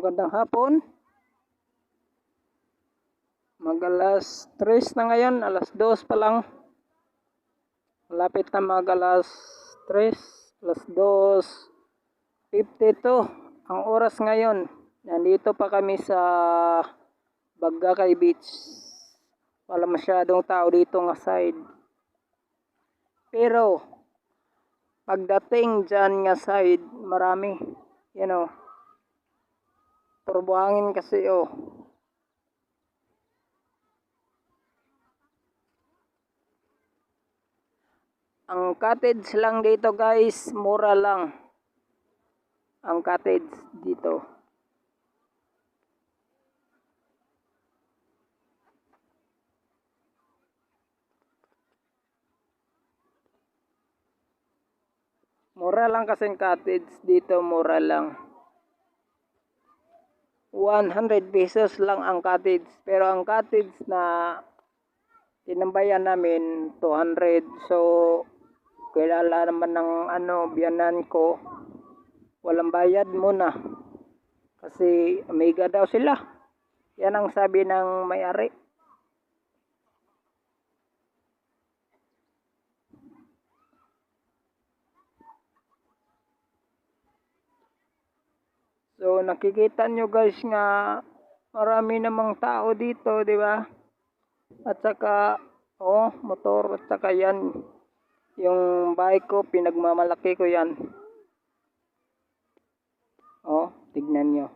Magandang hapon. Mag-alas 3 na ngayon, alas 2 pa lang. Malapit na mag-alas 3, alas 2:52 ang oras ngayon. Nandito pa kami sa Bagakay Beach. Wala masyadong tao dito nga side. Pero pagdating dyan nga side, marami. Turbuhangin kasi Ang cottage lang dito guys, mura lang. Ang cottage dito. Mura lang kasi cottage dito, mura lang. 100 pesos lang ang cottage. Pero ang cottage na tinambayan namin 200. So kilala naman ng biyanan ko, walang bayad muna. Kasi amiga daw sila. Yan ang sabi ng may-ari. So nakikita nyo guys nga marami namang tao dito, di ba? At saka motor, at saka yan yung bike ko, pinagmamalaki ko yan. Tignan nyo.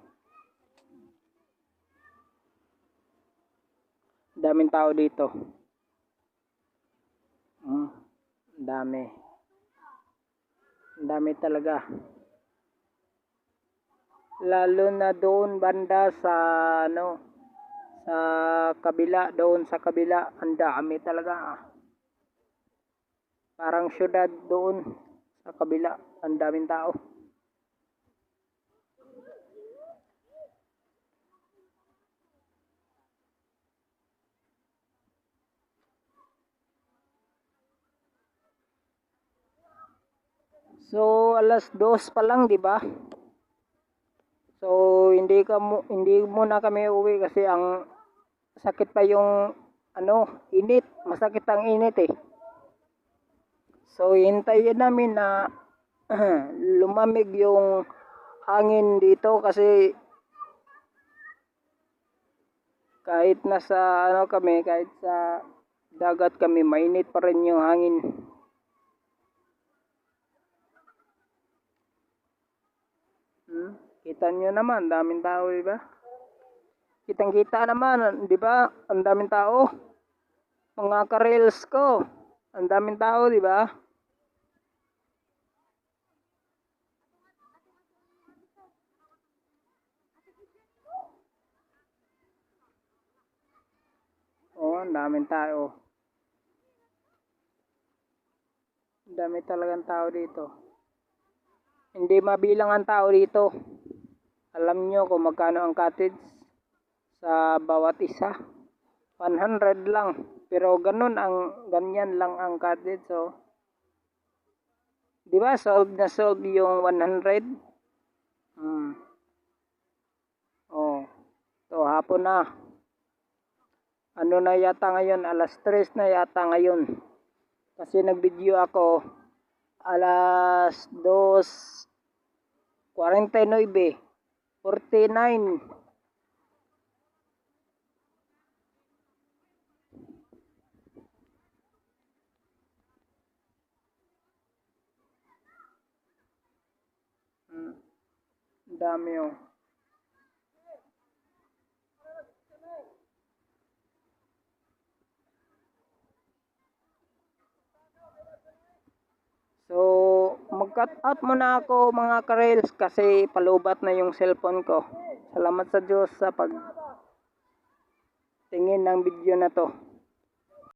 Daming tao dito. Dami. Dami talaga. Lalo na doon banda sa sa kabila, doon sa kabila, ang dami talaga. Parang syudad doon sa kabila, ang daming tao. So alas 2 pa lang, di ba? So hindi muna kami uwi kasi ang sakit pa yung init, masakit ang init eh. So hintayin namin na lumamig yung hangin dito kasi kahit nasa kahit sa dagat kami, mainit pa rin yung hangin. Kita nyo naman, daming tao, di ba? Kitang-kita naman, di ba? Ang daming tao. Mga ka-reels ko, ang daming tao, di ba? Ang daming tao. Ang dami talagang tao dito. Hindi mabilang ang tao dito. Alam nyo kung magkano ang cottage sa bawat isa? 100 lang. Pero ganyan lang ang cottage. So, di ba solve na solve yung 100? So hapon na. Na yata ngayon? Alas 3 na yata ngayon. Kasi nag-video ako alas 2:49. 49. Dami So, mag-cut out muna ako mga ka-reels kasi palubat na yung cellphone ko. Salamat sa Diyos sa pag tingin ng video na to.